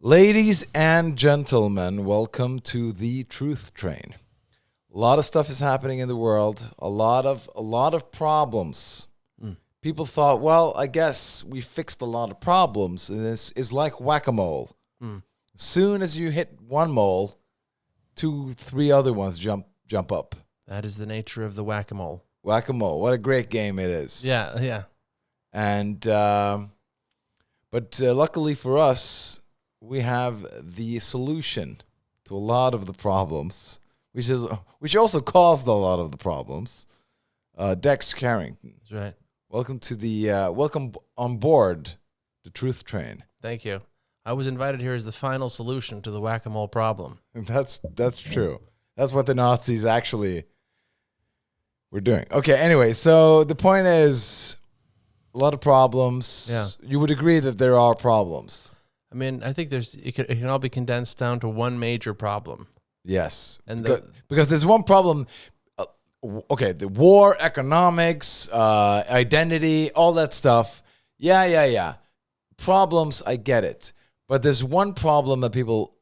Ladies and gentlemen, welcome to the Truth Train. A lot of stuff is happening in the world. A lot of problems. People thought, well, I guess we fixed a lot of problems. And this is like whack-a-mole. As soon as you hit one mole, 2-3 other ones jump up. That is the nature of the whack-a-mole. Whack-a-mole. What a great game it is. Yeah. And but luckily for us, we have the solution to a lot of the problems, which also caused a lot of the problems. Dex Carrington. That's right. Welcome to the welcome on board the Truth Train. Thank you. I was invited here as the final solution to the whack-a-mole problem. And that's true. That's what the Nazis actually were doing. Okay, anyway, so the point is a lot of problems. Yeah. You would agree that there are problems. I mean, I think it can all be condensed down to one major problem. Yes. And because there's one problem. Okay, the war, economics, identity, all that stuff. Yeah. Problems, I get it. But there's one problem that people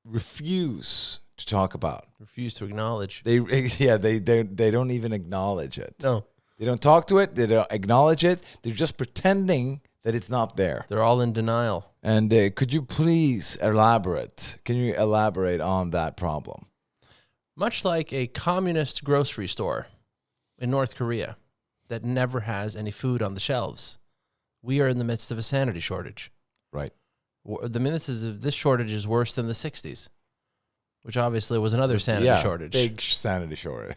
refuse to talk about. Refuse to acknowledge. They don't even acknowledge it. No. They don't talk to it. They don't acknowledge it. They're just pretending that it's not there. They're all in denial. And could you please elaborate? Can you elaborate on that problem? Much like a communist grocery store in North Korea that never has any food on the shelves, we are in the midst of a sanity shortage. Right. This shortage is worse than the 60s, which obviously was another sanity shortage. Big sanity shortage.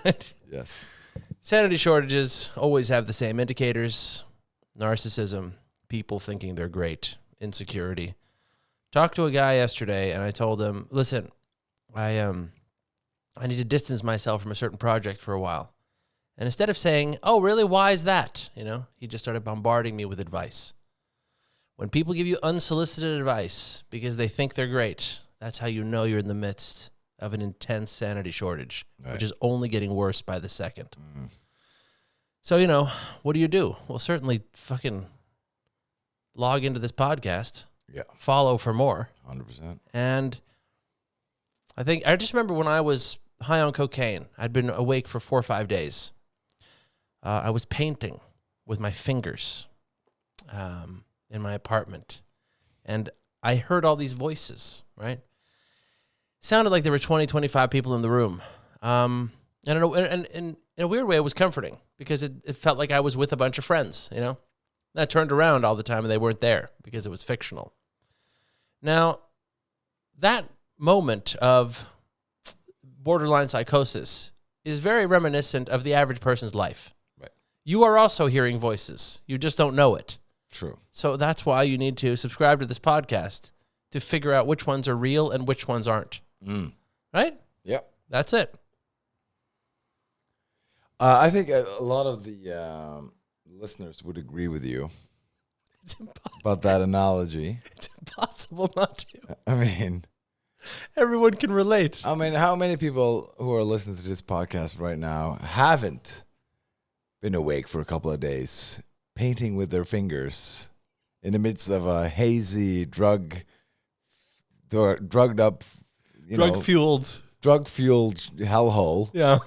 Right? Yes. Sanity shortages always have the same indicators: narcissism, people thinking they're great, insecurity. Talked to a guy yesterday, and I told him, listen, I need to distance myself from a certain project for a while. And instead of saying, oh, really, why is that? He just started bombarding me with advice. When people give you unsolicited advice because they think they're great, that's how you know you're in the midst of an intense sanity shortage, right, which is only getting worse by the second. So, what do? Well, certainly fucking log into this podcast. Yeah. Follow for more. 100%. And I just remember when I was high on cocaine, I'd been awake for 4 or 5 days. I was painting with my fingers in my apartment. And I heard all these voices, right? Sounded like there were 20, 25 people in the room. And in a weird way, it was comforting because it felt like I was with a bunch of friends, And I turned around all the time and they weren't there because it was fictional. Now, that moment of borderline psychosis is very reminiscent of the average person's life. Right. You are also hearing voices. You just don't know it. True. So that's why you need to subscribe to this podcast to figure out which ones are real and which ones aren't. Right? Yep. That's it. I think a lot of the listeners would agree with you about that analogy. It's impossible not to. I mean, everyone can relate. how many people who are listening to this podcast right now haven't been awake for a couple of days, painting with their fingers in the midst of a hazy, drugged up, drug-fueled hellhole. Yeah.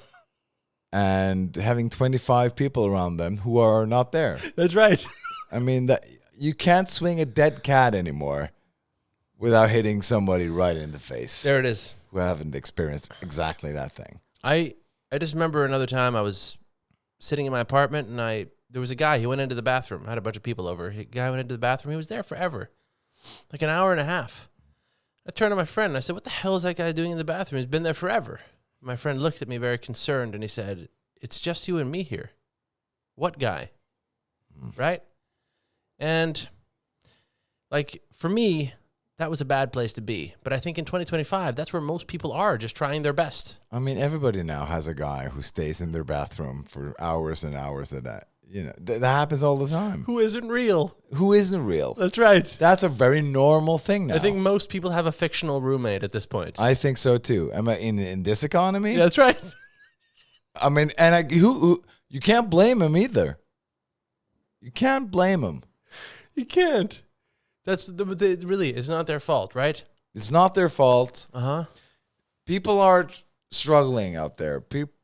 And having 25 people around them who are not there. That's right. I mean, that you can't swing a dead cat anymore without hitting somebody right in the face. There it is. Who haven't experienced exactly that thing. I just remember another time I was sitting in my apartment and there was a guy, he went into the bathroom. I had a bunch of people over. A guy went into the bathroom. He was there forever, like an hour and a half. I turned to my friend and I said, what the hell is that guy doing in the bathroom? He's been there forever. My friend looked at me very concerned and he said, it's just you and me here. What guy? Right? And for me, that was a bad place to be. But I think in 2025, that's where most people are, just trying their best. I mean, everybody now has a guy who stays in their bathroom for hours and hours a day. That happens all the time. Who isn't real? Who isn't real? That's right. That's a very normal thing now. I think most people have a fictional roommate at this point. I think so too. Am I in this economy? Yeah, that's right. I mean, and who you can't blame him either. You can't blame him. You can't. Really, it's not their fault, right? It's not their fault. Uh-huh. People are struggling out there.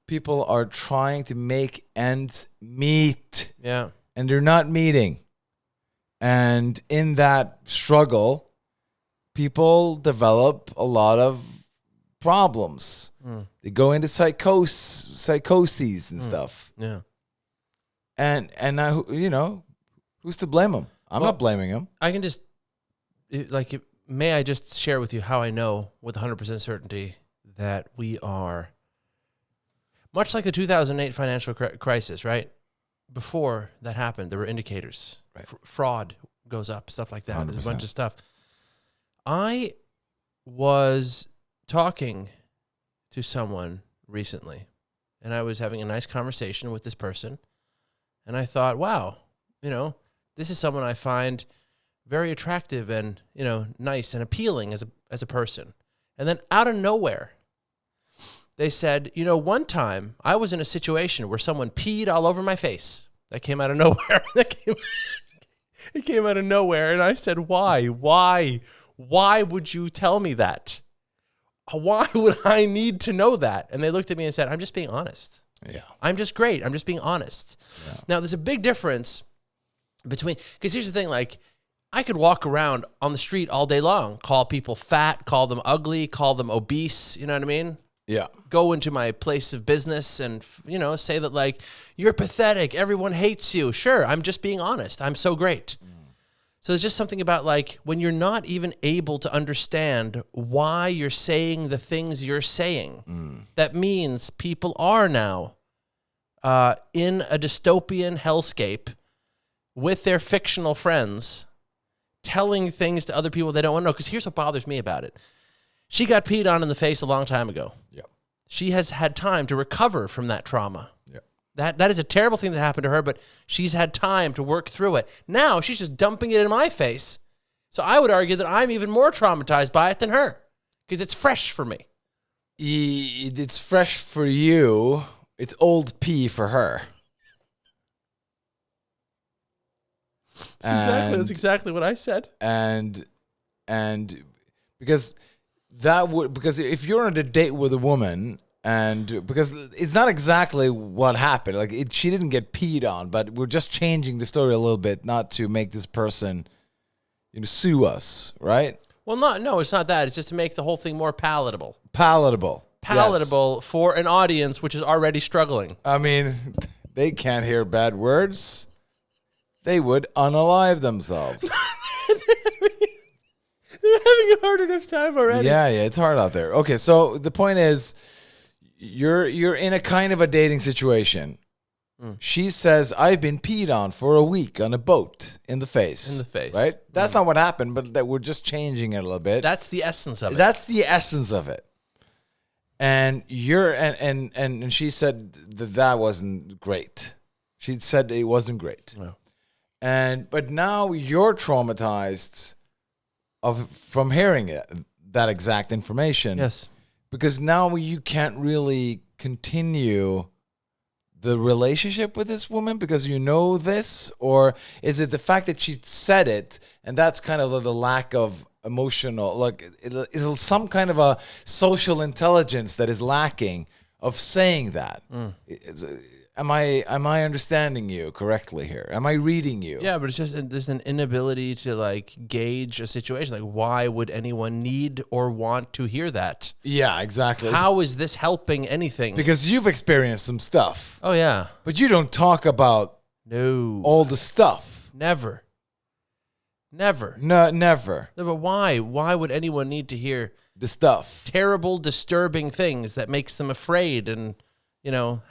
People are trying to make ends meet. Yeah. And they're not meeting. And in that struggle, people develop a lot of problems. They go into psychoses and stuff. Yeah. And now, who's to blame them? I'm not blaming them. I can just, may I just share with you how I know with 100% certainty that we are, much like the 2008 financial crisis, right? Before that happened, there were indicators. Right. Fraud goes up, stuff like that. 100%. There's a bunch of stuff. I was talking to someone recently, and I was having a nice conversation with this person, and I thought, wow, this is someone I find very attractive and, nice and appealing as a person. And then out of nowhere, they said, one time I was in a situation where someone peed all over my face. That came out of nowhere. It came out of nowhere. And I said, why? Why would you tell me that? Why would I need to know that? And they looked at me and said, I'm just being honest. Yeah. I'm just great. I'm just being honest. Yeah. Now, there's a big difference between, because here's the thing, I could walk around on the street all day long, call people fat, call them ugly, call them obese, you know what I mean? Yeah. Go into my place of business and, say that you're pathetic, everyone hates you. Sure, I'm just being honest. I'm so great. So there's just something about when you're not even able to understand why you're saying the things you're saying. That means people are now in a dystopian hellscape with their fictional friends telling things to other people they don't want to know. Because here's what bothers me about it. She got peed on in the face a long time ago. Yeah. She has had time to recover from that trauma. Yeah. That is a terrible thing that happened to her, but she's had time to work through it. Now she's just dumping it in my face. So I would argue that I'm even more traumatized by it than her because it's fresh for me. It's fresh for you. It's old pee for her. That's exactly what I said. And because if you're on a date with a woman, and because it's not exactly what happened, she didn't get peed on, but we're just changing the story a little bit, not to make this person, sue us, right? Well, no, it's not that. It's just to make the whole thing more palatable. Palatable Yes. For an audience which is already struggling. I mean, they can't hear bad words. They would unalive themselves. They're having a hard enough time already. Yeah, it's hard out there. Okay, so the point is, you're in a kind of a dating situation. She says, I've been peed on for a week on a boat in the face. In the face. Right? That's not what happened, but that we're just changing it a little bit. That's the essence of it. That's the essence of it. And and she said that wasn't great. She said it wasn't great. No. But now you're traumatized from hearing that exact information. Yes. Because now you can't really continue the relationship with this woman because you know this? Or is it the fact that she said it and that's kind of the lack of emotional, is some kind of a social intelligence that is lacking of saying that? Am I understanding you correctly here? Am I reading you? Yeah, but it's just there's an inability to gauge a situation. Why would anyone need or want to hear that? Yeah, exactly. How is this helping anything? Because you've experienced some stuff. Oh yeah. But you don't talk about all the stuff. Never. No, never. No, but why? Why would anyone need to hear the stuff? Terrible, disturbing things that makes them afraid and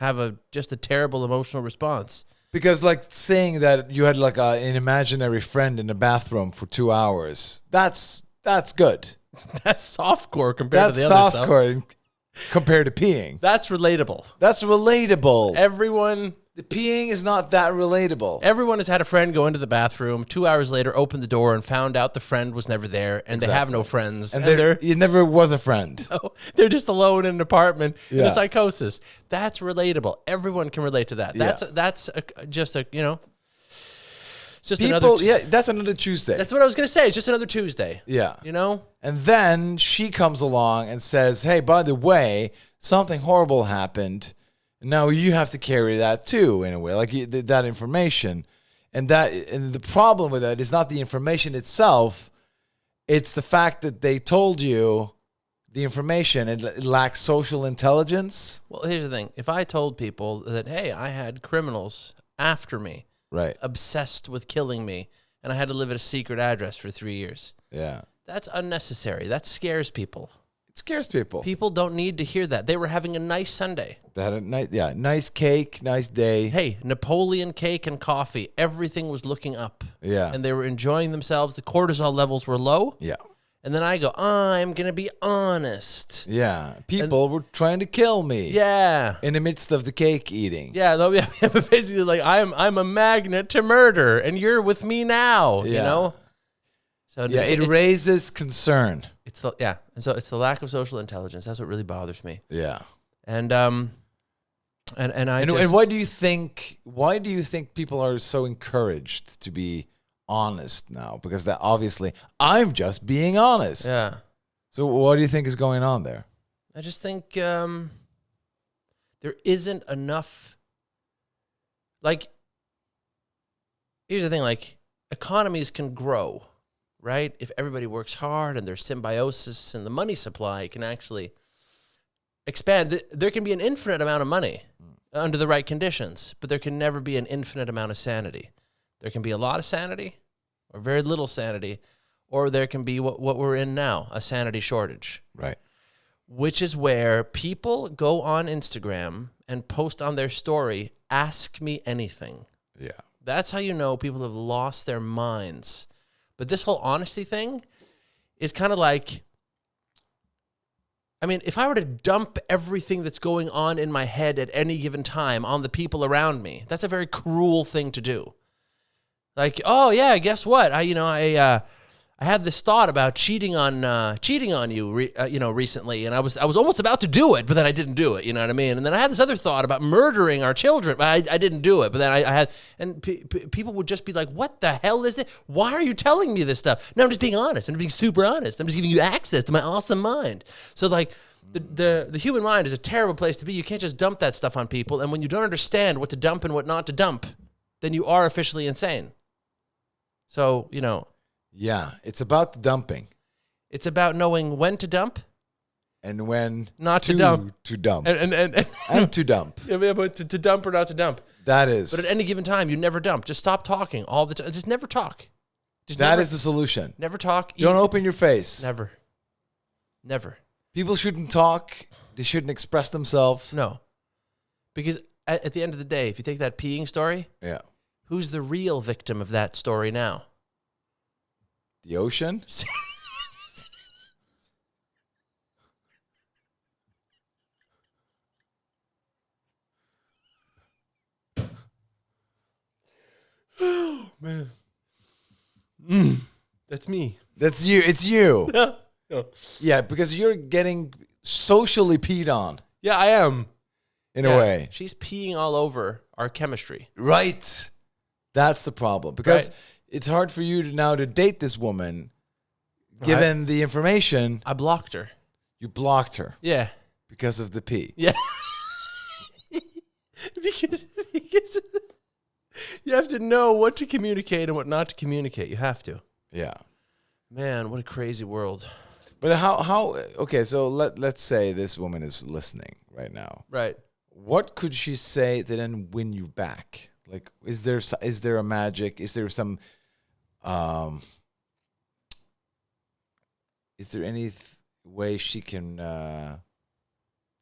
have just a terrible emotional response. Because saying that you had an imaginary friend in the bathroom for 2 hours, that's good. That's softcore compared to the other stuff. That's softcore compared to peeing. That's relatable. That's relatable. The peeing is not that relatable. Everyone has had a friend go into the bathroom, 2 hours later, open the door and found out the friend was never there and They have no friends. And it never was a friend. No, they're just alone in an apartment in Yeah. a psychosis. That's relatable. Everyone can relate to that. That's just a. It's just People, yeah, that's another Tuesday. That's what I was going to say. It's just another Tuesday. Yeah. You know? And then she comes along and says, hey, by the way, something horrible happened. Now you have to carry that too, in a way, like that information. And the problem with that is not the information itself. It's the fact that they told you the information and it lacks social intelligence. Well, here's the thing. If I told people that, hey, I had criminals after me, right, obsessed with killing me, and I had to live at a secret address for 3 years. Yeah. That's unnecessary. That scares people. It scares people. People don't need to hear that. They were having a nice Sunday. Nice cake, nice day. Hey, Napoleon cake and coffee. Everything was looking up. Yeah. And they were enjoying themselves. The cortisol levels were low. Yeah. And then I go, I'm going to be honest. Yeah. People were trying to kill me. Yeah. In the midst of the cake eating. Yeah, but basically like I'm a magnet to murder and you're with me now, you know? So yeah, it raises concern. It's the lack of social intelligence. That's what really bothers me. Yeah. And why do you think people are so encouraged to be honest now? Because that obviously I'm just being honest. Yeah. So what do you think is going on there? I just think there isn't enough. Like, here's the thing: like, economies can grow, right? If everybody works hard and there's symbiosis and the money supply can actually expand. There can be an infinite amount of money under the right conditions, but there can never be an infinite amount of sanity. There can be a lot of sanity or very little sanity, or there can be what we're in now, a sanity shortage. Right. Which is where people go on Instagram and post on their story, ask me anything. Yeah. That's how you know people have lost their minds. But this whole honesty thing is kind of like, I mean, if I were to dump everything that's going on in my head at any given time on the people around me, that's a very cruel thing to do. Like, oh yeah, guess what? I had this thought about cheating on you, recently, and I was almost about to do it, but then I didn't do it. You know what I mean? And then I had this other thought about murdering our children, but I didn't do it. But then I had, and people would just be like, "What the hell is this? Why are you telling me this stuff?" No, I'm just being honest. I'm being super honest. I'm just giving you access to my awesome mind. So like, the human mind is a terrible place to be. You can't just dump that stuff on people, and when you don't understand what to dump and what not to dump, then you are officially insane. So, you know. Yeah, it's about the dumping. It's about knowing when to dump and when not to dump. To dump. And to dump. Yeah, but to dump or not to dump. That is. But at any given time, you never dump. Just stop talking all the time. Just never talk. That is the solution. Never talk. Don't open your face. Never. People shouldn't talk. They shouldn't express themselves. No. Because at the end of the day, if you take that peeing story, yeah, who's the real victim of that story now? The ocean? Oh, man. That's me. That's you. It's you. No. Yeah, because you're getting socially peed on. Yeah, I am. In a way. She's peeing all over our chemistry. Right. That's the problem. Because it's hard for you to date this woman, given the information. I blocked her. You blocked her. Yeah. Because of the pee. Yeah. because you have to know what to communicate and what not to communicate. You have to. Yeah. Man, what a crazy world. But how okay, so let's say this woman is listening right now. Right. What could she say to then win you back? Like, is there a magic? Is there some is there any way she can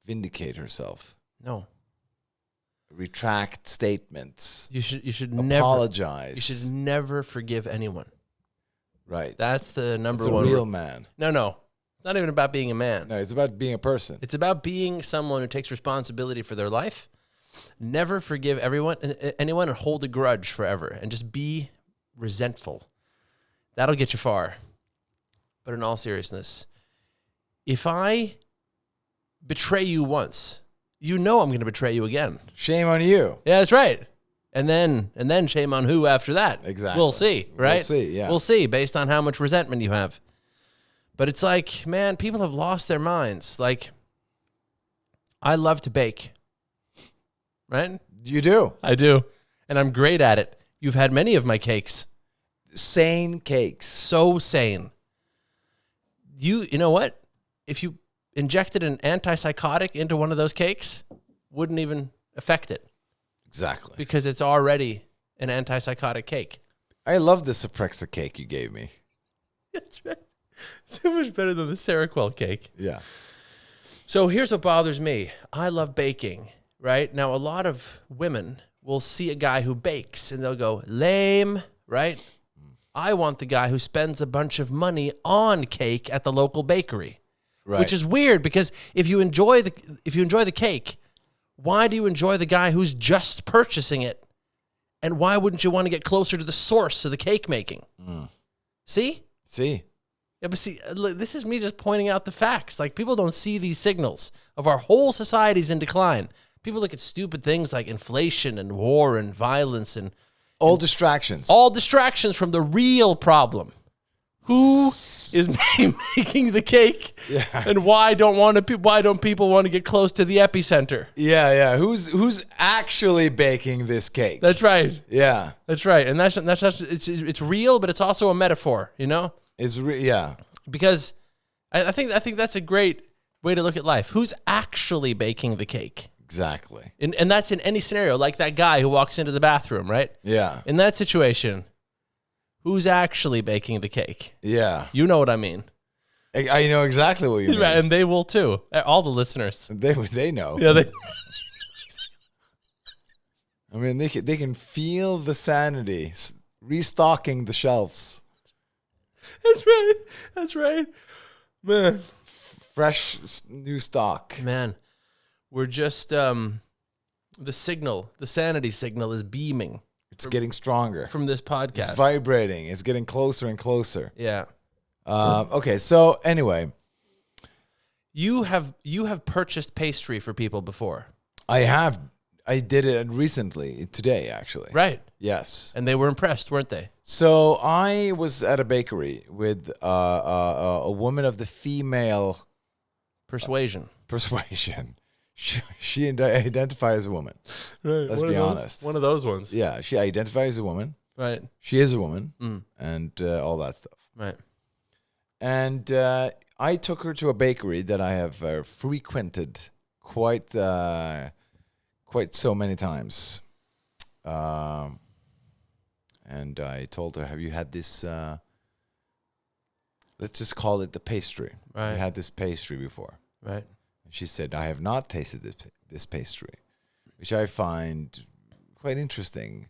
vindicate herself? No. Retract statements. You should apologize. You should never forgive anyone. Right. That's the number one. one. A real man. No. It's not even about being a man. No, it's about being a person. It's about being someone who takes responsibility for their life. Never forgive anyone and hold a grudge forever and just be resentful. That'll get you far. But in all seriousness, if I betray you once, you know I'm going to betray you again. Shame on you. Yeah, that's right. And then shame on who after that. Exactly. We'll see, right? We'll see, yeah. We'll see based on how much resentment you have. But it's like, man, people have lost their minds. Like, I love to bake, right? You do. I do. And I'm great at it. You've had many of my cakes. Sane cakes. So sane. You know what? If you injected an antipsychotic into one of those cakes, wouldn't even affect it. Exactly. Because it's already an antipsychotic cake. I love the Suprexa cake you gave me. That's right. So much better than the Seroquel cake. Yeah. So here's what bothers me. I love baking, right? Now, a lot of women will see a guy who bakes and they'll go, lame, right? I want the guy who spends a bunch of money on cake at the local bakery, Right. which is weird because if you enjoy the cake, why do you enjoy the guy who's just purchasing it? And why wouldn't you want to get closer to the source of the cake making? See? Yeah, but see, look, this is me just pointing out the facts. Like, people don't see these signals of our whole society's in decline. People look at stupid things like inflation and war and violence and all distractions. all distractions from the real problem. Who is making the cake? Yeah. And why don't people want to get close to the epicenter? Yeah. Who's actually baking this cake? That's right. Yeah. That's right. And that's it's real, but it's also a metaphor, you know? Yeah. Because I think that's a great way to look at life. Who's actually baking the cake? Exactly. And that's in any scenario, like that guy who walks into the bathroom, right? Yeah. In that situation, who's actually baking the cake? Yeah. You know what I mean. I know exactly what you mean. And they will too. All the listeners. They know. Yeah, they I mean, they can feel the sanity restocking the shelves. That's right. Man. Fresh new stock. Man. We're just the sanity signal is beaming. It's getting stronger From this podcast. It's vibrating. It's getting closer and closer. Yeah. Okay, so anyway, You have purchased pastry for people before. I did it recently, today actually. Right. Yes. And they were impressed, weren't they? So I was at a bakery with a woman of the female Persuasion. persuasion. She identifies as a woman. Right. Let's be honest. One of those ones. Yeah, she identifies as a woman. Right. She is a woman, and all that stuff. Right. And I took her to a bakery that I have frequented quite so many times. And I told her, "Have you had this? Let's just call it the pastry. Right. Have you had this pastry before?" Right. She said, "I have not tasted this pastry," which I find quite interesting,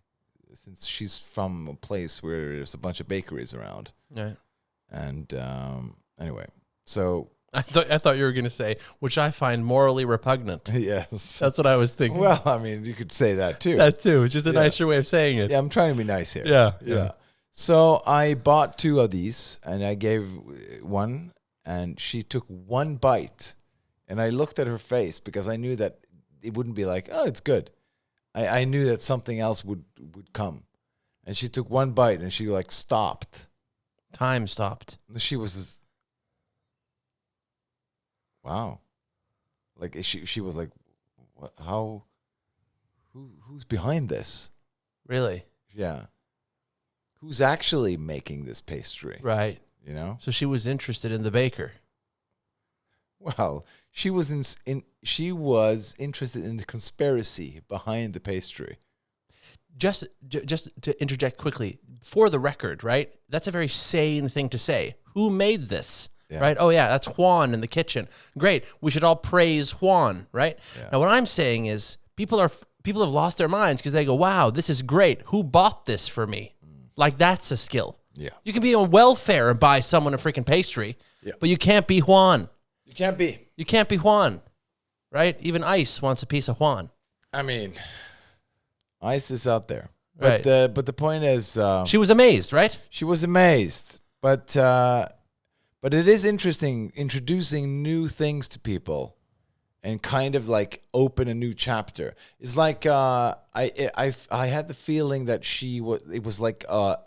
since she's from a place where there's a bunch of bakeries around. Right. And anyway, so I thought you were going to say, which I find morally repugnant. yes, That's what I was thinking. well, I mean, you could say that too. That too. It's just a nicer way of saying it. Yeah, I'm trying to be nice here. Yeah. So I bought 2 of these, and I gave one, and she took one bite. And I looked at her face because I knew that it wouldn't be like, "Oh, it's good." I knew that something else would come. And she took one bite and she like stopped. Time stopped. She was, wow. Like she was like, "What? How? Who's behind this?" Really? Yeah. Who's actually making this pastry? Right. You know? So she was interested in the baker. Well, she was interested in the conspiracy behind the pastry. Just to interject quickly, for the record, right? That's a very sane thing to say. Who made this? Yeah. Right? Oh, yeah, that's Juan in the kitchen. Great. We should all praise Juan, right? Yeah. Now, what I'm saying is people have lost their minds because they go, "Wow, this is great. Who bought this for me?" Like, that's a skill. Yeah. You can be on welfare and buy someone a freaking pastry, but you can't be Juan. You can't be. You can't be Juan, right? Even Ice wants a piece of Juan. I mean, ice is out there. But Right. But the point is, She was amazed, right? she was amazed. But it is interesting introducing new things to people and kind of like open a new chapter. It's like I had the feeling that it was like a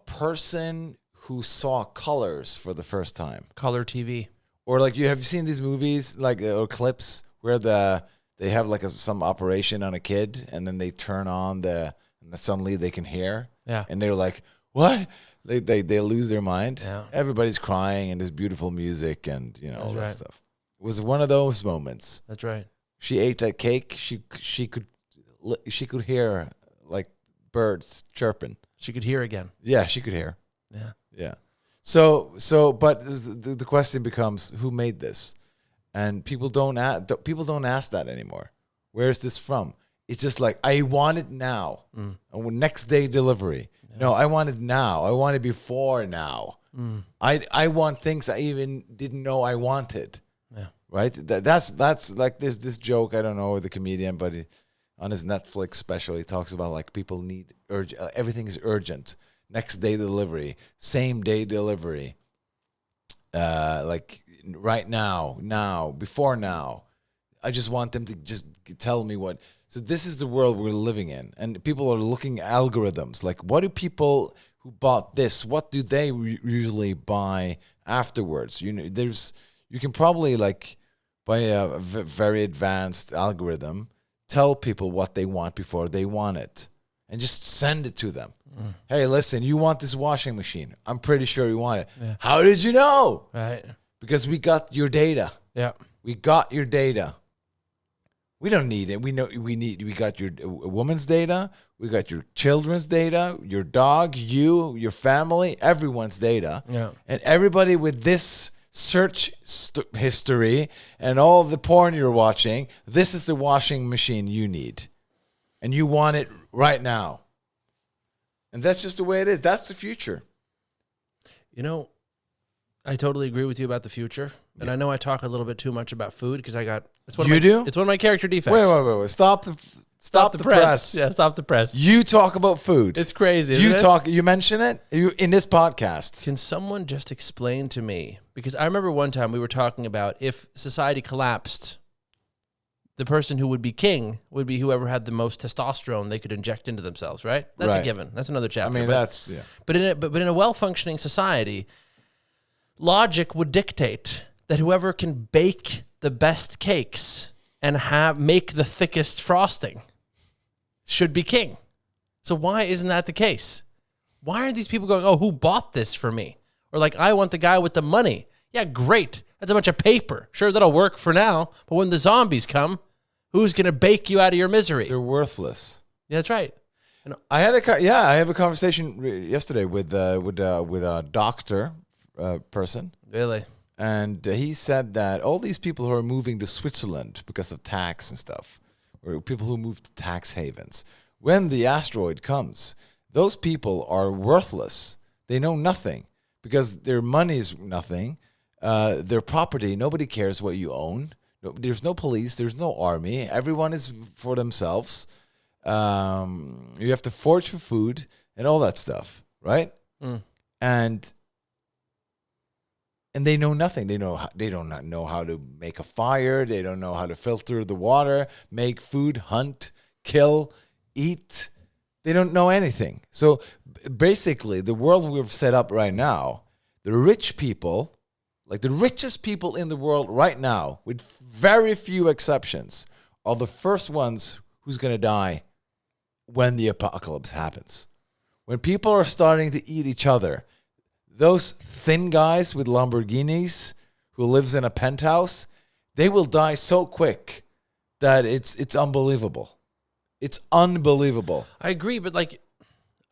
person who saw colors for the first time. Color TV. Or like have you seen these movies like or clips where they have like some operation on a kid and then they turn on and suddenly they can hear. Yeah. And they're like, what? They lose their mind. Yeah. Everybody's crying and there's beautiful music and all that right. stuff. It was one of those moments. That's right. She ate that cake. She could hear like birds chirping. She could hear again. Yeah, she could hear. Yeah. Yeah. So, but the question becomes, who made this? And people don't ask that anymore. Where is this from? It's just like, I want it now. And next day delivery. Yeah. No, I want it now. I want it before now. I want things I even didn't know I wanted. Yeah. Right? That's like this joke, I don't know the comedian, but on his Netflix special, he talks about like people need everything is urgent. Next day delivery, same day delivery. Like right now, before now. I just want them to just tell me what. So this is the world we're living in. And people are looking at algorithms. Like, what do people who bought this, what do they usually buy afterwards? You can probably like by a very advanced algorithm, tell people what they want before they want it and just send it to them. Hey, listen, you want this washing machine. I'm pretty sure you want it. Yeah. How did you know? Right. Because we got your data. Yeah. We got your data. We don't need it. We got your woman's data. We got your children's data, your dog, your family, everyone's data. Yeah. And everybody with this search history and all the porn you're watching, this is the washing machine you need. And you want it right now. And that's just the way it is. That's the future. I totally agree with you about the future. Yeah. And I know I talk a little bit too much about food because it's one of my character defects. Wait. Stop the press. Yeah, stop the press. You talk about food. It's crazy, isn't it? You mention it in this podcast. Can someone just explain to me? Because I remember one time we were talking about if society collapsed, the person who would be king would be whoever had the most testosterone they could inject into themselves, right? That's a given. That's another chapter. I mean, yeah. But in a well-functioning society, logic would dictate that whoever can bake the best cakes and make the thickest frosting should be king. So why isn't that the case? Why are these people going, oh, who bought this for me? Or like, I want the guy with the money. Yeah, great. That's a bunch of paper. Sure, that'll work for now. But when the zombies come, who's going to bake you out of your misery? They're worthless. Yeah, that's right. I have a conversation yesterday with a doctor person. Really? And he said that all these people who are moving to Switzerland because of tax and stuff, or people who move to tax havens, when the asteroid comes, those people are worthless. They know nothing because their money is nothing. Their property, nobody cares what you own. There's no police. There's no army. Everyone is for themselves. You have to forage for food and all that stuff, right? And they know nothing. They don't know how to make a fire. They don't know how to filter the water, make food, hunt, kill, eat. They don't know anything. So basically, the world we've set up right now, the rich people, like the richest people in the world right now, with very few exceptions, are the first ones who's going to die when the apocalypse happens. When people are starting to eat each other, those thin guys with Lamborghinis who lives in a penthouse, they will die so quick that it's unbelievable. It's unbelievable. I agree, but like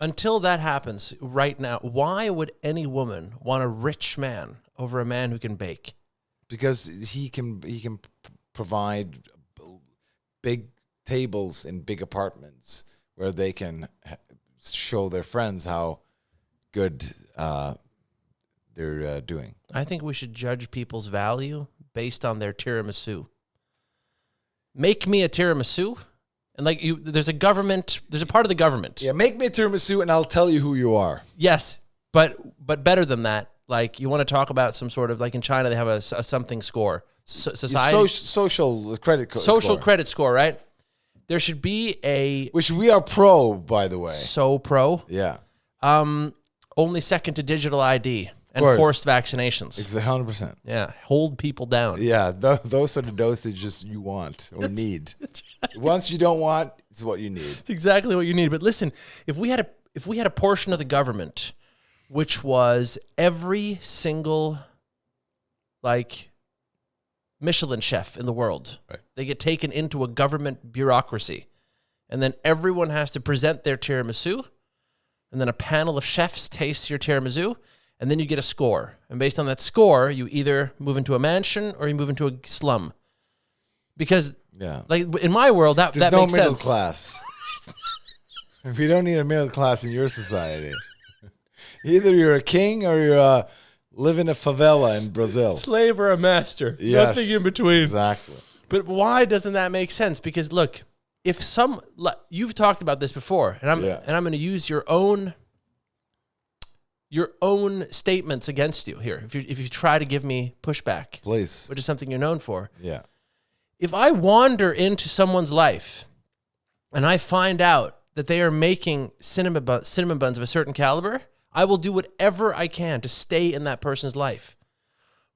until that happens right now, why would any woman want a rich man over a man who can bake? Because he can provide big tables in big apartments where they can show their friends how good they're doing. I think we should judge people's value based on their tiramisu. Make me a tiramisu, and like there's a part of the government. Yeah, make me a tiramisu, and I'll tell you who you are. Yes, but better than that. Like you want to talk about some sort of like in China they have a something score. society, social credit social score. credit score, right? There should be a Which we are pro, by the way. so pro. Yeah. Only second to digital ID and course. forced vaccinations. It's 100%. Yeah, hold people down. Yeah, those are the dosages you want or need. Once you don't want, it's what you need. It's exactly what you need. But listen, if we had a portion of the government which was every single like Michelin chef in the world, right. They get taken into a government bureaucracy, and then everyone has to present their tiramisu, and then a panel of chefs tastes your tiramisu, and then you get a score. And based on that score, you either move into a mansion or you move into a slum. Because, like in my world, that makes sense. There's no middle class. If you don't need a middle class in your society, either you're a king or you're live in a favela in Brazil. Slave or a master. Yes, nothing in between. Exactly. But why doesn't that make sense? Because look, if you've talked about this before, and I'm going to use your own statements against you here. If you try to give me pushback, please, which is something you're known for. Yeah. If I wander into someone's life and I find out that they are making cinnamon buns of a certain caliber, I will do whatever I can to stay in that person's life,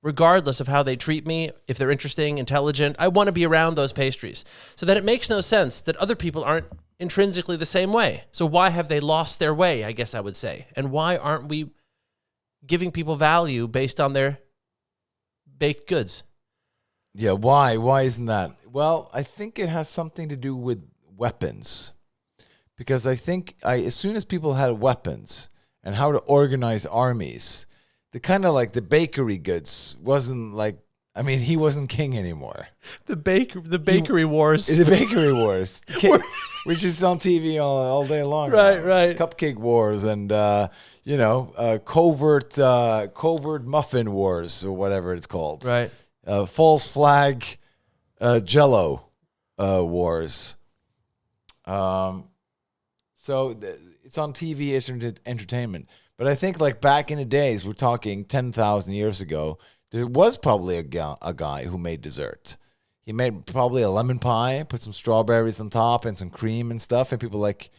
regardless of how they treat me. If they're interesting, intelligent, I want to be around those pastries. So that it makes no sense that other people aren't intrinsically the same way. So why have they lost their way, I guess I would say? And why aren't we giving people value based on their baked goods? Yeah, why? Why isn't that? Well, I think it has something to do with weapons. Because I think as soon as people had weapons and how to organize armies, the kind of like the bakery goods wasn't like, I mean, he wasn't king anymore. The bakery wars. The bakery wars, which is on TV all day long. Right, now. right. Cupcake wars and, covert muffin wars or whatever it's called. Right. False flag Jello wars. So it's on TV, it's entertainment. But I think like back in the days, we're talking 10,000 years ago, there was probably a guy who made dessert. He made probably a lemon pie, put some strawberries on top and some cream and stuff, and people like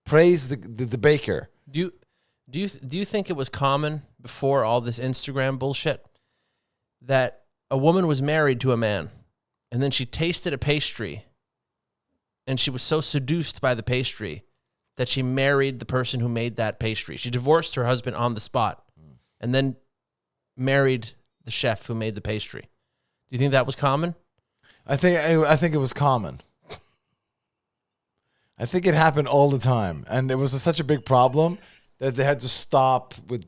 praise the baker. Do you think it was common before all this Instagram bullshit that a woman was married to a man and then she tasted a pastry and she was so seduced by the pastry that she married the person who made that pastry? She divorced her husband on the spot and then married the chef who made the pastry. Do you think that was common? I think it was common. I think it happened all the time, and it was such a big problem that they had to stop with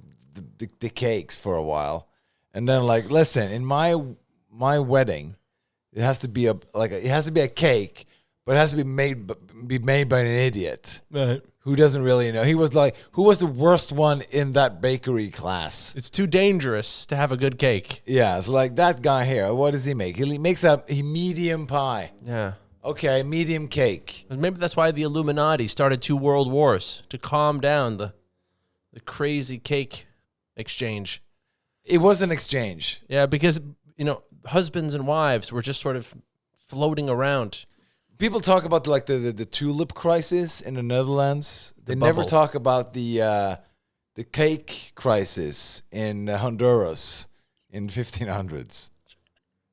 the cakes for a while, and then like, listen, in my wedding, it has to be a cake, but it has to be made by an idiot, right? Who doesn't really know. He was like, who was the worst one in that bakery class? It's too dangerous to have a good cake. Yeah, it's like that guy here. What does he make? He makes a medium pie. Yeah. Okay, medium cake. Maybe that's why the Illuminati started 2 world wars, to calm down the crazy cake exchange. It was an exchange. Yeah, because, husbands and wives were just sort of floating around. People talk about like the tulip crisis in the Netherlands. They never talk about the cake crisis in Honduras in 1500s.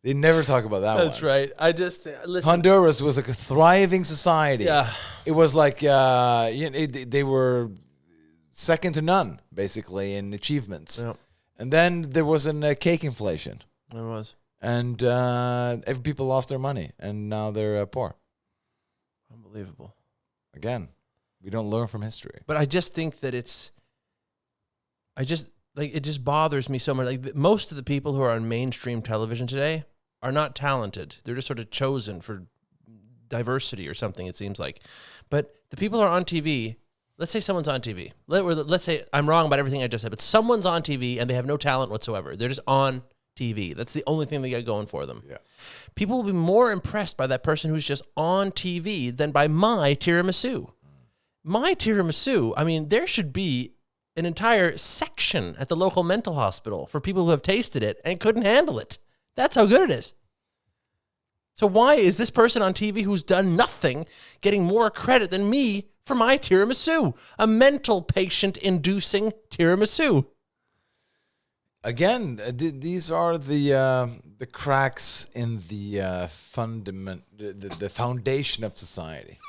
They never talk about that one. That's right. I just listen. Honduras was like a thriving society. Yeah. It was like they were second to none basically in achievements. Yeah. And then there was a cake inflation. There was. And people lost their money, and now they're poor. Unbelievable. Again, we don't learn from history. But I just think that it just bothers me so much. Like most of the people who are on mainstream television today are not talented. They're just sort of chosen for diversity or something, it seems like. But the people who are on TV, let's say someone's on TV. Let's say I'm wrong about everything I just said, but someone's on TV and they have no talent whatsoever. They're just on TV. That's the only thing they got going for them. Yeah. People will be more impressed by that person who's just on TV than by my tiramisu. My tiramisu, I mean, there should be an entire section at the local mental hospital for people who have tasted it and couldn't handle it. That's how good it is. So why is this person on TV who's done nothing getting more credit than me for my tiramisu? A mental patient-inducing tiramisu. Again, these are the cracks in the the foundation of society.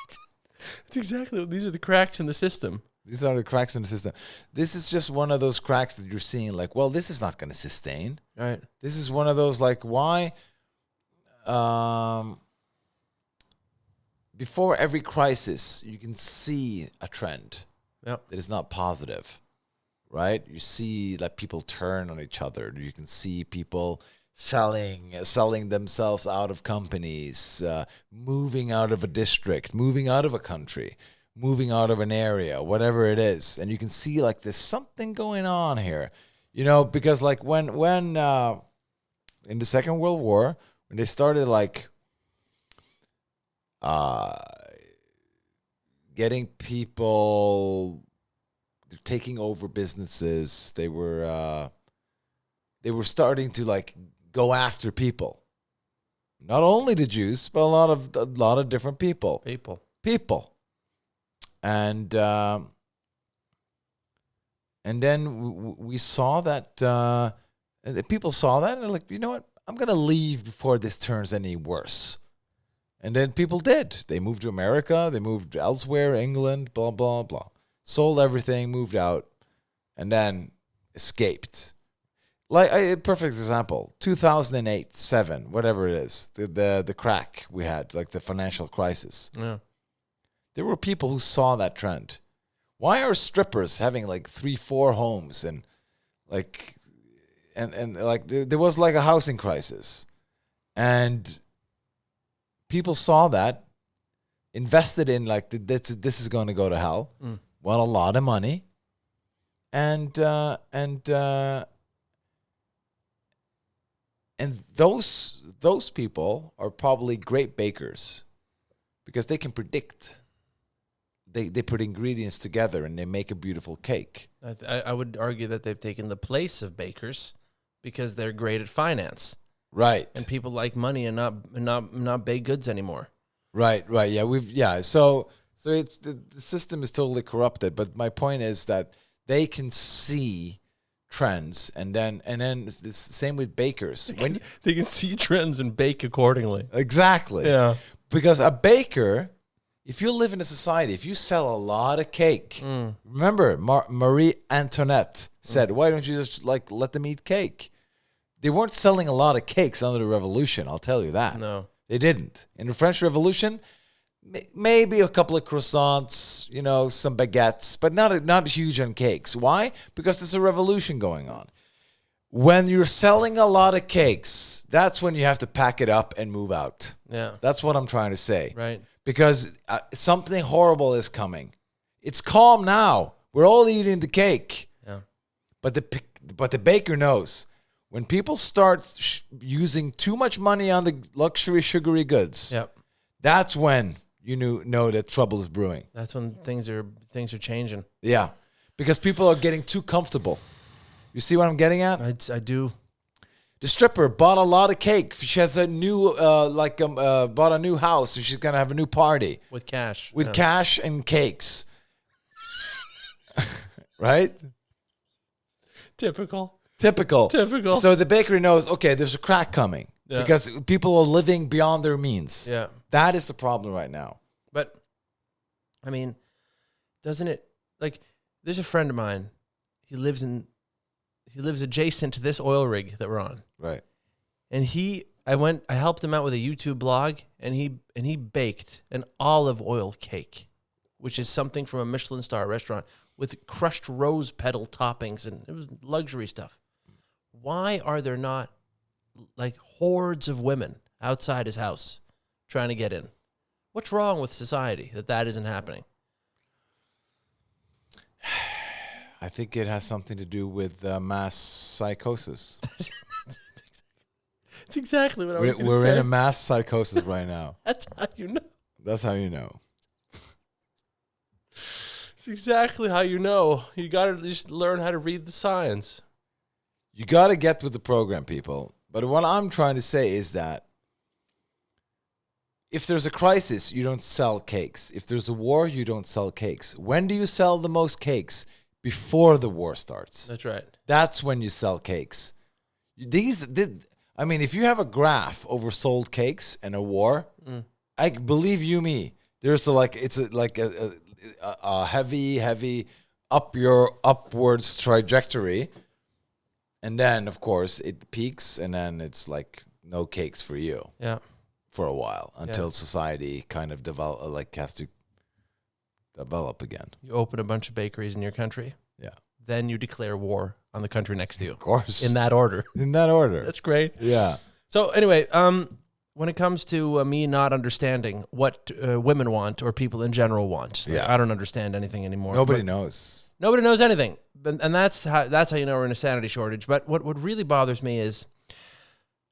That's exactly what these are, the cracks in the system. These are the cracks in the system. This is just one of those cracks that you're seeing like, well, this is not going to sustain. Right. This is one of those like, why? Before every crisis, you can see a trend that is not positive, right? You see that people turn on each other. You can see people selling themselves out of companies, moving out of a district, moving out of a country, moving out of an area, whatever it is. And you can see like there's something going on here, you know, because like when in the Second World War, when they started like getting people taking over businesses, they were starting to like go after people. Not only the Jews, but a lot of different people. And then we saw that, and the people saw that and they're like, you know what? I'm gonna leave before this turns any worse. And then people did. They moved to America. They moved elsewhere, England, blah blah blah. Sold everything, moved out, and then escaped. Like a perfect example, 2008, 7, whatever it is, the crack we had, like the financial crisis. Yeah. There were people who saw that trend. Why are strippers having like 3-4 homes and like there was like a housing crisis, and people saw that, invested in like this is going to go to hell, won a lot of money, and those people are probably great bakers because they can predict. They put ingredients together and they make a beautiful cake. I would argue that they've taken the place of bakers because they're great at finance. Right. And people like money and not baked goods anymore. Right. Yeah. So it's the system is totally corrupted. But my point is that they can see trends, and then it's the same with bakers. When they can see trends and bake accordingly. Exactly. Yeah. Because a baker, if you live in a society, if you sell a lot of cake, remember Marie Antoinette said, "Why don't you just like let them eat cake?" They weren't selling a lot of cakes under the Revolution. I'll tell you that. No, they didn't. In the French Revolution, maybe a couple of croissants, you know, some baguettes, but not huge on cakes. Why? Because there's a revolution going on. When you're selling a lot of cakes, that's when you have to pack it up and move out. Yeah, that's what I'm trying to say. Right. Because something horrible is coming. It's calm now. We're all eating the cake. Yeah. But the baker knows. When people start using too much money on the luxury sugary goods, that's when you know that trouble is brewing. That's when things are changing. Yeah, because people are getting too comfortable. You see what I'm getting at? I do. The stripper bought a lot of cake. She has a new bought a new house, so she's gonna have a new party with cash. With cash and cakes, right? Typical. So the bakery knows, okay, there's a crack coming because people are living beyond their means. Yeah. That is the problem right now. But, I mean, doesn't it, like, there's a friend of mine. He lives adjacent to this oil rig that we're on. Right. And I helped him out with a YouTube blog, and he baked an olive oil cake, which is something from a Michelin star restaurant, with crushed rose petal toppings, and it was luxury stuff. Why are there not like hordes of women outside his house trying to get in? What's wrong with society that isn't happening? I think it has something to do with mass psychosis. That's exactly what I was going to say. We're in a mass psychosis right now. That's how you know. That's how you know. It's exactly how you know. You got to just learn how to read the signs. You got to get with the program, people. But what I'm trying to say is that if there's a crisis, you don't sell cakes. If there's a war, you don't sell cakes. When do you sell the most cakes? Before the war starts. That's right. That's when you sell cakes. I mean, if you have a graph over sold cakes and a war, I believe you me. There's a heavy upwards trajectory, and then of course it peaks, and then it's like no cakes for you. Yeah. For a while until society kind of has to develop again. You open a bunch of bakeries in your country. Yeah. Then you declare war on the country next to you. Of course. In that order. In that order. That's great. Yeah. So anyway, when it comes to me not understanding what women want or people in general want, I don't understand anything anymore. Nobody knows. Nobody knows anything. And that's how you know we're in a sanity shortage. But what really bothers me is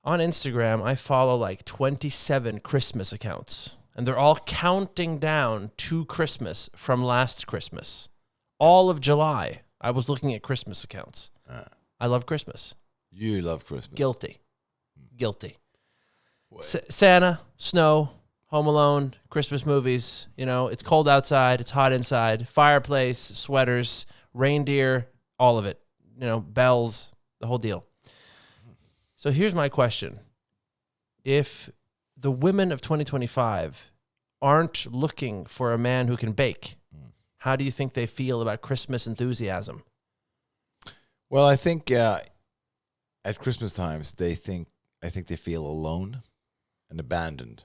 on Instagram, I follow like 27 Christmas accounts, and they're all counting down to Christmas from last Christmas. All of July, I was looking at Christmas accounts. I love Christmas. You love Christmas. Guilty. Santa, snow, Home Alone, Christmas movies. You know, it's cold outside, it's hot inside, fireplace, sweaters, reindeer, all of it. You know, bells, the whole deal. So here's my question. If the women of 2025 aren't looking for a man who can bake, how do you think they feel about Christmas enthusiasm? Well, I think at Christmas times, I think they feel alone and abandoned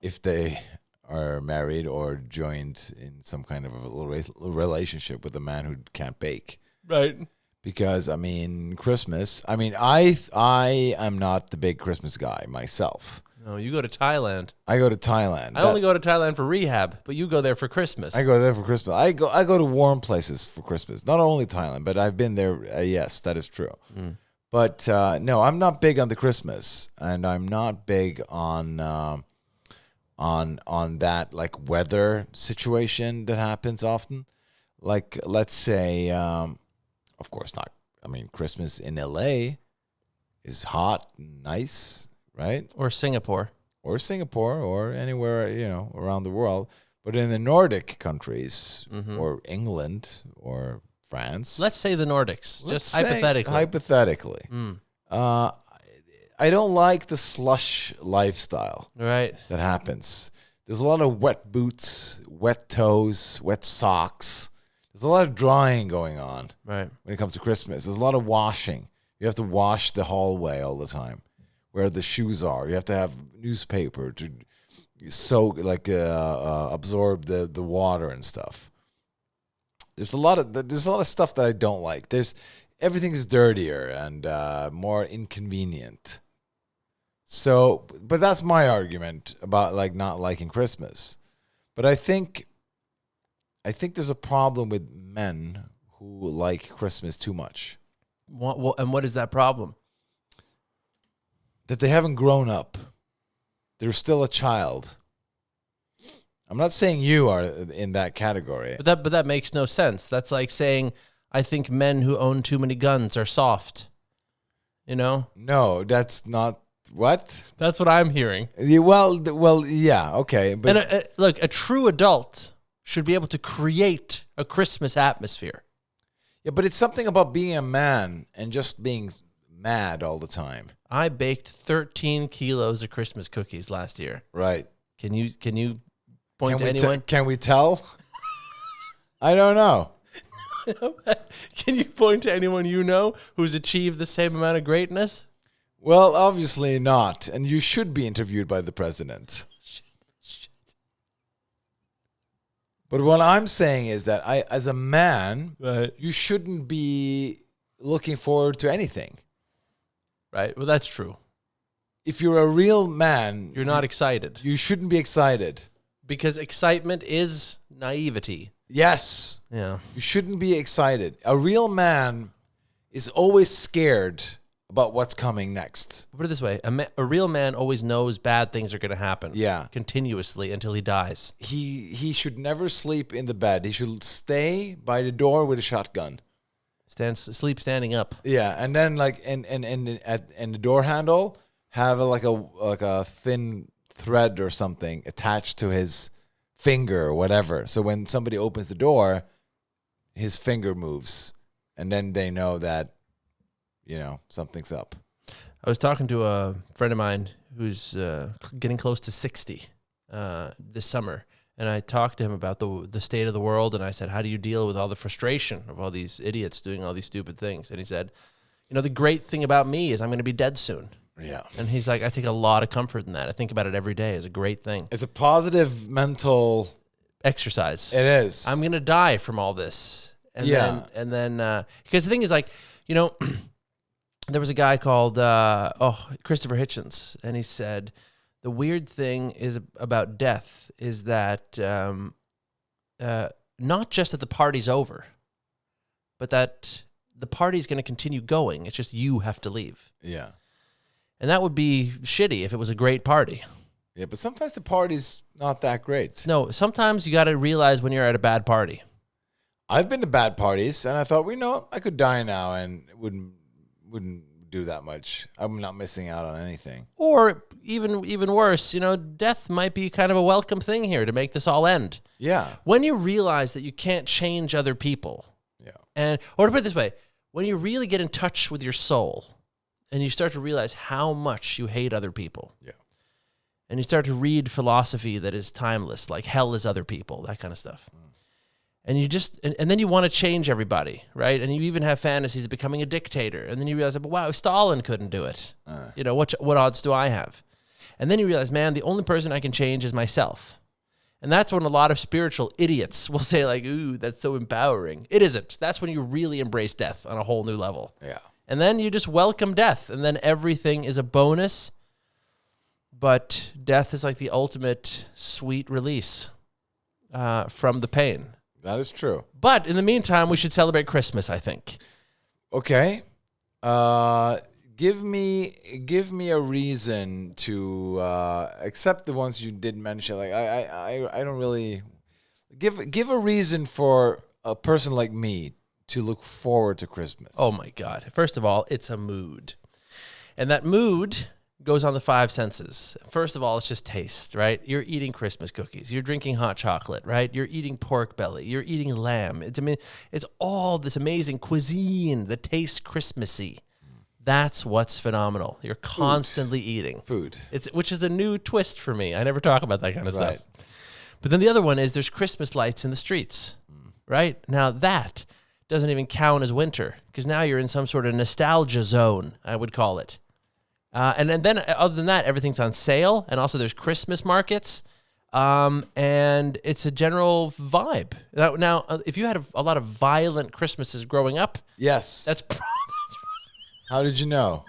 if they are married or joined in some kind of a relationship with a man who can't bake. Right. Because, I mean, Christmas, I am not the big Christmas guy myself. No, you go to Thailand. I go to Thailand. I only go to Thailand for rehab, but you go there for Christmas. I go there for Christmas. I go to warm places for Christmas. Not only Thailand, but I've been there. Yes, that is true. But no, I'm not big on the Christmas, and I'm not big on that like weather situation that happens often. Like, let's say, of course not. I mean, Christmas in LA is hot and nice, right? Or Singapore. Or anywhere, around the world. But in the Nordic countries, or England, or France. Let's say the Nordics, just hypothetically. Hypothetically. I don't like the slush lifestyle that happens. There's a lot of wet boots, wet toes, wet socks. There's a lot of drying going on when it comes to Christmas. There's a lot of washing. You have to wash the hallway all the time where the shoes are. You have to have newspaper to soak, absorb the water and stuff. There's a lot of stuff that I don't like. Everything is dirtier and more inconvenient. So, but that's my argument about like not liking Christmas. But I think there's a problem with men who like Christmas too much. And what is that problem? That they haven't grown up. They're still a child. I'm not saying you are in that category. But that makes no sense. That's like saying, I think men who own too many guns are soft. You know? No, that's not what? That's what I'm hearing. Well, yeah, okay. But and look, a true adult should be able to create a Christmas atmosphere. Yeah, but it's something about being a man and just being mad all the time. I baked 13 kilos of Christmas cookies last year. Right. Can you point to anyone? Can we tell? I don't know. Can you point to anyone you know who's achieved the same amount of greatness? Well, obviously not. And you should be interviewed by the president. But what I'm saying is that as a man, you shouldn't be looking forward to anything. Right. Well, that's true. If you're a real man, you're not excited. You shouldn't be excited. Because excitement is naivety. Yes. Yeah. You shouldn't be excited. A real man is always scared about what's coming next. Put it this way. A real man always knows bad things are going to happen. Yeah. Continuously until he dies. He should never sleep in the bed. He should stay by the door with a shotgun. Sleep standing up. Yeah, and then like and the door handle have a thin thread or something attached to his finger or whatever. So when somebody opens the door, his finger moves, and then they know that, something's up. I was talking to a friend of mine who's getting close to 60 this summer, and I talked to him about the state of the world, and I said, how do you deal with all the frustration of all these idiots doing all these stupid things? And he said, the great thing about me is I'm going to be dead soon. Yeah. And he's like, I take a lot of comfort in that. I think about it every day as a great thing. It's a positive mental exercise. It is. I'm going to die from all this. And then because the thing is, like, there was a guy called Christopher Hitchens, and he said, the weird thing is about death is that not just that the party's over, but that the party's going to continue going. It's just you have to leave. Yeah. And that would be shitty if it was a great party. Yeah, but sometimes the party's not that great. No, sometimes you got to realize when you're at a bad party. I've been to bad parties, and I thought, I could die now, and it wouldn't do that much. I'm not missing out on anything. Or even worse, death might be kind of a welcome thing here to make this all end. Yeah. When you realize that you can't change other people. Yeah. Or to put it this way, when you really get in touch with your soul and you start to realize how much you hate other people. Yeah. And you start to read philosophy that is timeless, like hell is other people, that kind of stuff. And you just, and then you want to change everybody, right? And you even have fantasies of becoming a dictator. And then you realize, but wow, Stalin couldn't do it. What odds do I have? And then you realize, man, the only person I can change is myself. And that's when a lot of spiritual idiots will say, like, ooh, that's so empowering. It isn't. That's when you really embrace death on a whole new level. Yeah. And then you just welcome death. And then everything is a bonus. But death is like the ultimate sweet release from the pain. That is true. But in the meantime, we should celebrate Christmas, I think. Okay. Give me a reason to except the ones you did mention. Like I don't really give a reason for a person like me to look forward to Christmas. Oh my God. First of all, it's a mood. And that mood goes on the five senses. First of all, it's just taste, right? You're eating Christmas cookies. You're drinking hot chocolate, right? You're eating pork belly. You're eating lamb. It's all this amazing cuisine that tastes Christmassy. That's what's phenomenal. You're constantly eating. Food. Which is a new twist for me. I never talk about that kind of stuff. But then the other one is there's Christmas lights in the streets, right? Now that doesn't even count as winter because now you're in some sort of nostalgia zone, I would call it. And then other than that, everything's on sale. And also there's Christmas markets. And it's a general vibe. Now if you had a lot of violent Christmases growing up. Yes. That's How did you know?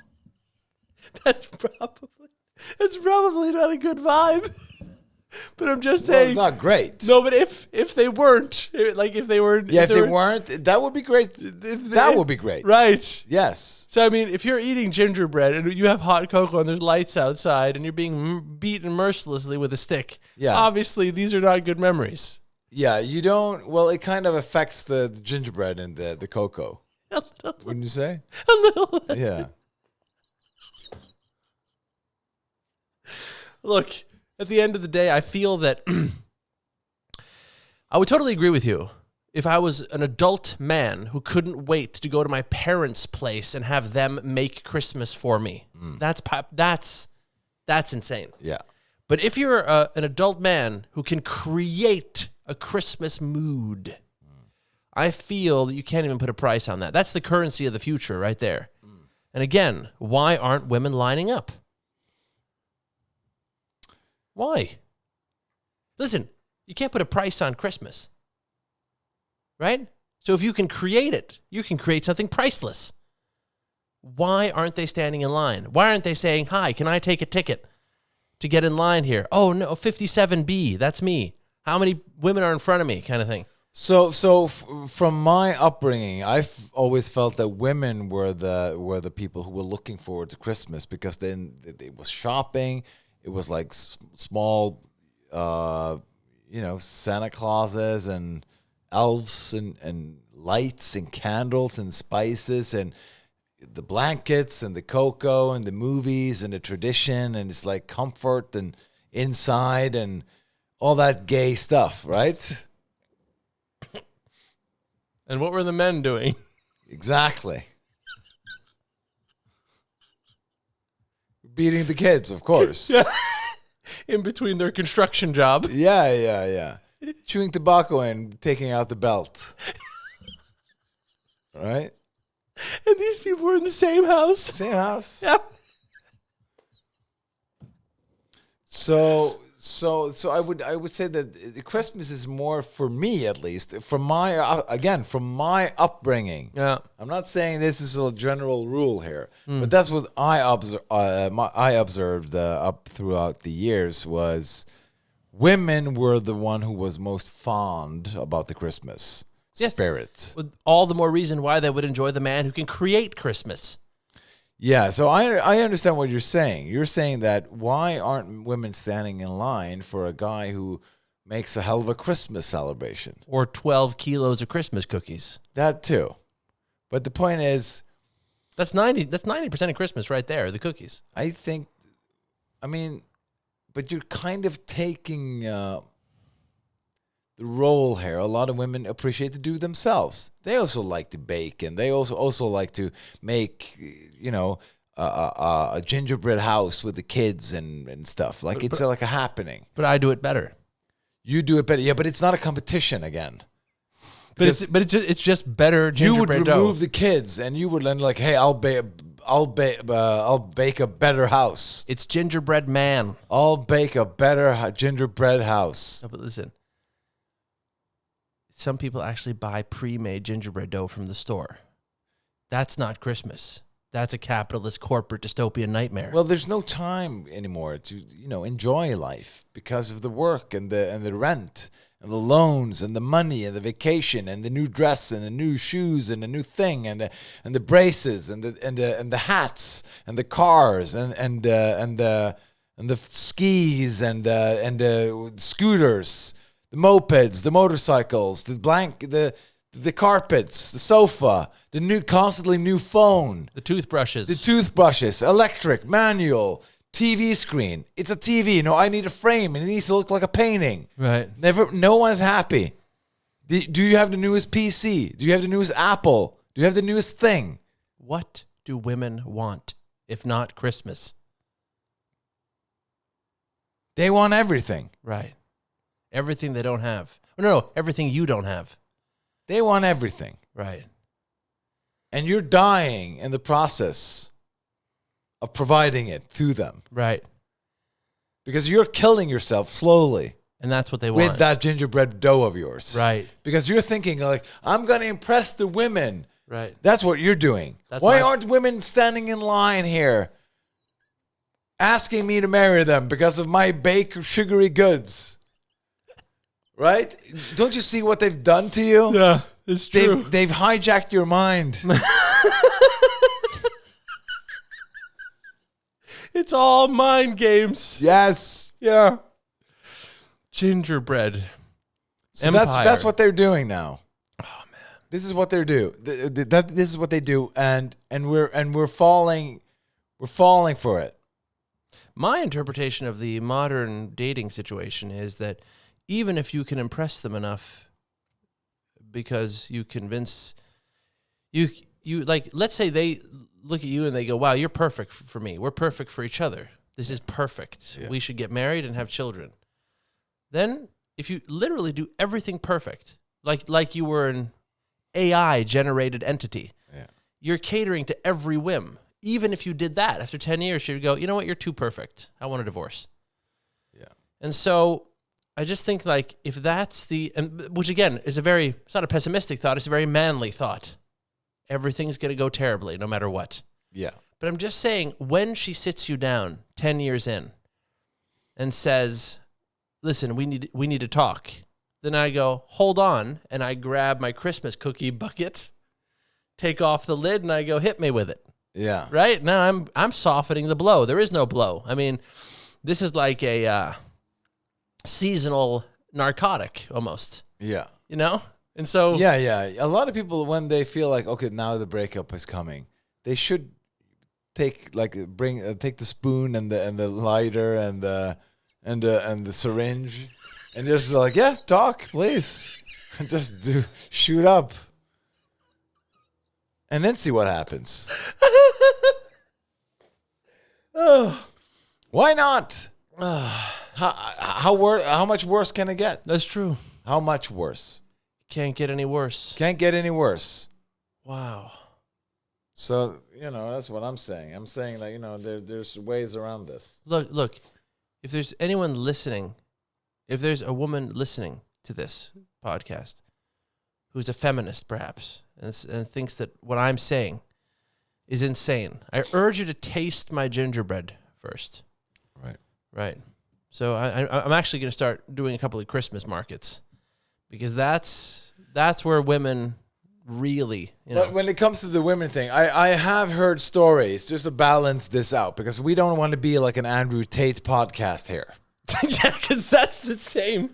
That's probably not a good vibe. But I'm just saying. Well, it's not great. No, but if they weren't, if they were. Yeah, if they weren't, that would be great. That would be great. Right. Yes. So, I mean, if you're eating gingerbread and you have hot cocoa and there's lights outside and you're being beaten mercilessly with a stick, obviously these are not good memories. Yeah, you don't. Well, it kind of affects the gingerbread and the cocoa. Wouldn't you say? A little. Yeah. Look, at the end of the day, I feel that I would totally agree with you if I was an adult man who couldn't wait to go to my parents' place and have them make Christmas for me. That's insane. Yeah. But if you're an adult man who can create a Christmas mood, I feel that you can't even put a price on that. That's the currency of the future right there. And again, why aren't women lining up? Why? Listen, you can't put a price on Christmas, right? So if you can create it, you can create something priceless. Why aren't they standing in line? Why aren't they saying, hi, can I take a ticket to get in line here? Oh, no, 57B, that's me. How many women are in front of me kind of thing? So from my upbringing, I've always felt that women were the people who were looking forward to Christmas because then it was shopping. It was like small, Santa Clauses and elves and lights and candles and spices and the blankets and the cocoa and the movies and the tradition, and it's like comfort and inside and all that gay stuff, right? And what were the men doing? Exactly. Beating the kids, of course. Yeah. In between their construction job. Yeah. Chewing tobacco and taking out the belt. Right? And these people were in the same house. Same house. Yeah. So I would say that Christmas is more, for me at least, from my upbringing. Yeah. I'm not saying this is a general rule here, but that's what I observed up throughout the years was women were the one who was most fond about the Christmas spirit. With all the more reason why they would enjoy the man who can create Christmas. Yeah, so I understand what you're saying. You're saying that why aren't women standing in line for a guy who makes a hell of a Christmas celebration? Or 12 kilos of Christmas cookies. That too. But the point is, That's 90% of Christmas right there, the cookies. but you're kind of taking the role here. A lot of women appreciate to do themselves. They also like to bake, and they also like to make, a gingerbread house with the kids and stuff. Like it's like a happening. But I do it better. You do it better, yeah. But it's not a competition again. But it's just better gingerbread You would dough. remove the kids, and you would then like, hey, I'll bake a better house. It's gingerbread man. I'll bake a better gingerbread house. No, but listen. Some people actually buy pre-made gingerbread dough from the store. That's not Christmas. That's a capitalist corporate dystopian nightmare. Well, there's no time anymore to enjoy life because of the work and the rent and the loans and the money and the vacation and the new dress and the new shoes and the new thing and the braces and the hats and the cars and the skis and the scooters, the mopeds, the motorcycles, the carpets, the sofa, the constantly new phone, the toothbrushes, electric, manual, TV screen. It's a TV. No, I need a frame, and it needs to look like a painting. right? No one's happy. Do you have the newest PC? Do you have the newest Apple? Do you have the newest thing? What do women want if not Christmas? They want everything. Right. Everything they don't have. No, everything you don't have. They want everything. Right. And you're dying in the process of providing it to them. Right. Because you're killing yourself slowly. And that's what they want. With that gingerbread dough of yours. Right. Because you're thinking like, I'm going to impress the women. Right. That's what you're doing. Why aren't women standing in line here asking me to marry them because of my baked sugary goods? Right? Don't you see what they've done to you? Yeah, it's true. They've hijacked your mind. It's all mind games. Yes. Yeah. Gingerbread. So Empire. that's what they're doing now. Oh man. This is what they're doing. This is what they do, and we're falling for it. My interpretation of the modern dating situation is that even if you can impress them enough because you convince you like, let's say they look at you and they go, wow, you're perfect for me. We're perfect for each other. This is perfect. Yeah. We should get married and have children. Then if you literally do everything perfect, like you were an AI generated entity, you're catering to every whim. Even if you did that, after 10 years, you'd go, you know what? You're too perfect. I want a divorce. Yeah. And so I just think like if that's which again is it's not a pessimistic thought, it's a very manly thought. Everything's going to go terribly no matter what. Yeah. But I'm just saying when she sits you down 10 years in and says, listen, we need to talk. Then I go, hold on. And I grab my Christmas cookie bucket, take off the lid and I go, hit me with it. Yeah. Right? Now I'm softening the blow. There is no blow. I mean, this is like a seasonal narcotic almost. Yeah. You know? And so Yeah. A lot of people, when they feel like, okay, now the breakup is coming, they should take the spoon and the lighter and and the syringe, and just like, yeah, talk, please, just shoot up, and then see what happens. Why not? How much worse can it get? That's true. How much worse? Can't get any worse. Can't get any worse. Wow. So, that's what I'm saying. I'm saying that, there's ways around this. Look, if there's anyone listening, if there's a woman listening to this podcast who's a feminist perhaps and thinks that what I'm saying is insane, I urge you to taste my gingerbread first. Right. So I'm actually going to start doing a couple of Christmas markets because that's where women really, But when it comes to the women thing, I have heard stories just to balance this out because we don't want to be like an Andrew Tate podcast here. Yeah, because that's the same.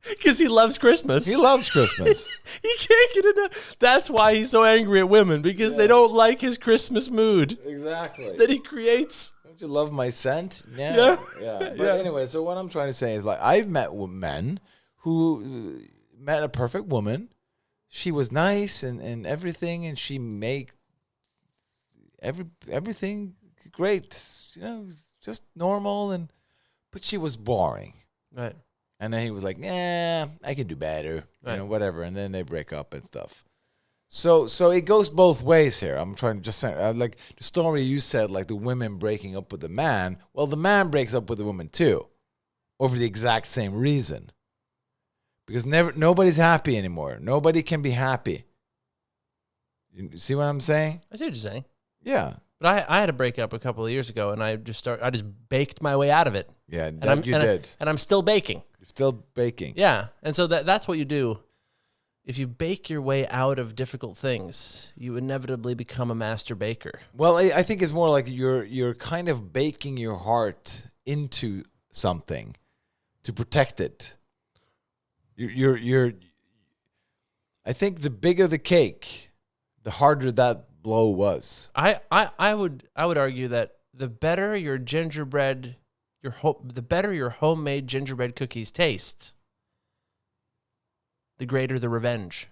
Because he loves Christmas. He loves Christmas. He can't get enough. That's why he's so angry at women because they don't like his Christmas mood. Exactly. That he creates. Don't you love my scent? Yeah. But anyway, so what I'm trying to say is like I've met men who met a perfect woman. She was nice and everything, and she made everything great. Just normal, but she was boring. Right. And then he was like, "Yeah, I can do better," whatever. And then they break up and stuff. So it goes both ways here. I'm trying to just say, like the story you said, like the women breaking up with the man. Well, the man breaks up with the woman too, over the exact same reason. Because nobody's happy anymore. Nobody can be happy. You see what I'm saying? I see what you're saying. Yeah. But I had a breakup a couple of years ago, and I just baked my way out of it. Yeah, you did. And I'm still baking. You're still baking. Yeah, and so that's what you do. If you bake your way out of difficult things, you inevitably become a master baker. Well, I think it's more like you're kind of baking your heart into something to protect it. You're. I think the bigger the cake, the harder that blow was. I would argue that the better your gingerbread, the better your homemade gingerbread cookies taste, the greater the revenge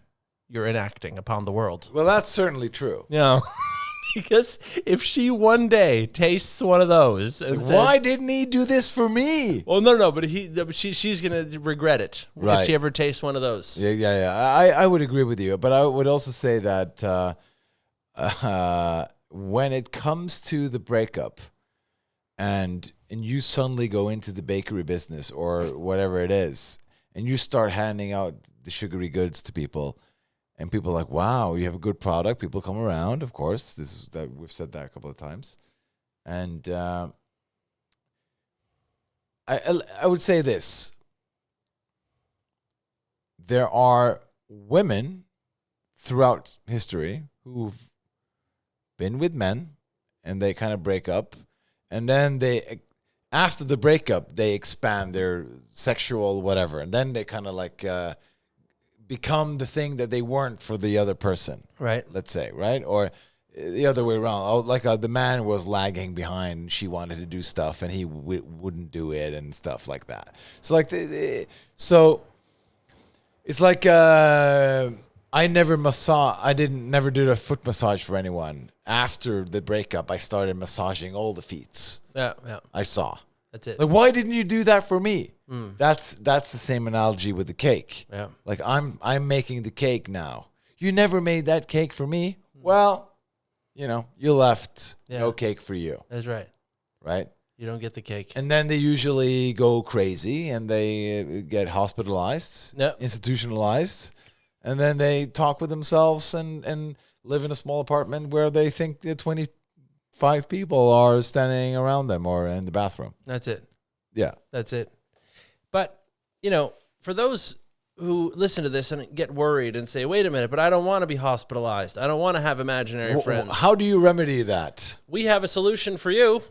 you're enacting upon the world. Well, that's certainly true. Yeah. Because if she one day tastes one of those and says, why didn't he do this for me? Well, no, but she's going to regret it if she ever tastes one of those. Yeah. I would agree with you, but I would also say that when it comes to the breakup and you suddenly go into the bakery business or whatever it is, and you start handing out the sugary goods to people, and people are like, wow, you have a good product. People come around, of course. We've said that a couple of times. And I would say this. There are women throughout history who've been with men, and they kind of break up. And then after the breakup, they expand their sexual whatever. And then they kind of like... become the thing that they weren't for the other person. Right. Let's say, right? Or the other way around. Like the man was lagging behind and she wanted to do stuff and he wouldn't do it and stuff like that. So like, so it's like, I never did a foot massage for anyone. After the breakup, I started massaging all the feet. Yeah. I saw. That's it. Like, why didn't you do that for me? That's the same analogy with the cake. Yeah. Like I'm making the cake now. You never made that cake for me. Well, you left no cake for you. That's right. Right? You don't get the cake. And then they usually go crazy and they get hospitalized, institutionalized, and then they talk with themselves and live in a small apartment where they think the 25 people are standing around them or in the bathroom. That's it. Yeah. That's it. But, for those who listen to this and get worried and say, wait a minute, but I don't want to be hospitalized. I don't want to have imaginary friends. How do you remedy that? We have a solution for you.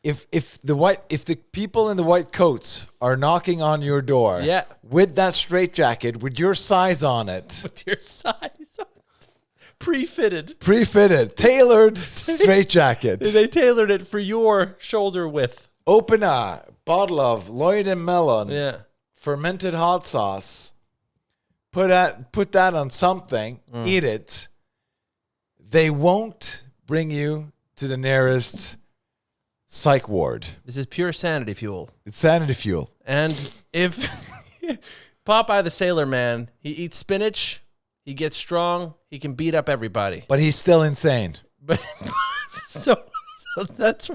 If the people in the white coats are knocking on your door with that straitjacket with your size on it. With your size on it. Pre-fitted, tailored straitjacket. They tailored it for your shoulder width. bottle of Lloyd and Melon Yeah. fermented hot sauce, put that on something, eat it, they won't bring you to the nearest psych ward. This is pure sanity fuel. It's sanity fuel. And if Popeye the Sailor Man, he eats spinach, he gets strong, he can beat up everybody. But he's still insane. But so that's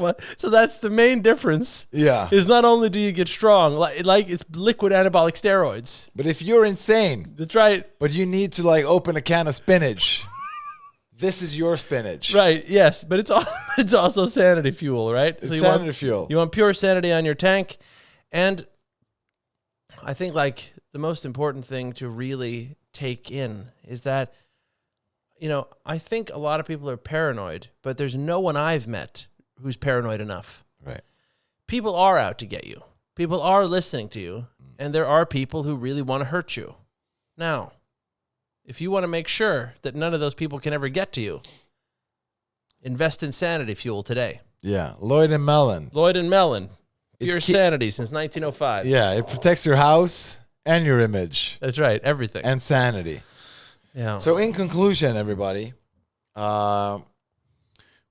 the main difference. Yeah. Is not only do you get strong, like it's liquid anabolic steroids. But if you're insane, That's right. but you need to like open a can of spinach, this is your spinach. Right, yes, but it's also sanity fuel, right? It's you sanity want, fuel. You want pure sanity on your tank. And I think like the most important thing to really take in is that, you know, I think a lot of people are paranoid, but there's no one I've met who's paranoid enough. Right. People are out to get you. People are listening to you, and there are people who really want to hurt you. Now, if you want to make sure that none of those people can ever get to you, invest in sanity fuel today. Yeah. Lloyd and Melon. Lloyd and Melon, pure sanity since 1905. Yeah. It protects your house and your image That's right, everything. and sanity. Yeah. So in conclusion, everybody,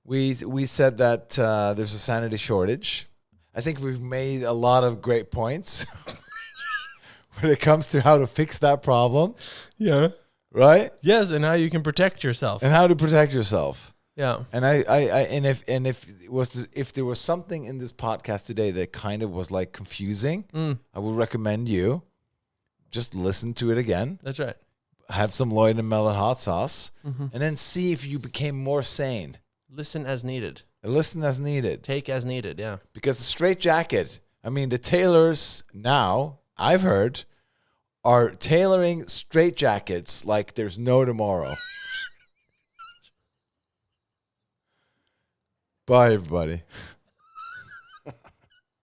we said that there's a sanity shortage. I think we've made a lot of great points when it comes to how to fix that problem, yeah. right? Yes, and how you can protect yourself. And how to protect yourself. Yeah. And if there was something in this podcast today that kind of was like confusing, I would recommend you just listen to it again. That's right. Have some Lloyd and Melon hot sauce, and then see if you became more sane. Listen as needed. Listen as needed. Take as needed, yeah. Because the straight jacket, I mean, the tailors now, I've heard, are tailoring straight jackets like there's no tomorrow. Bye, everybody.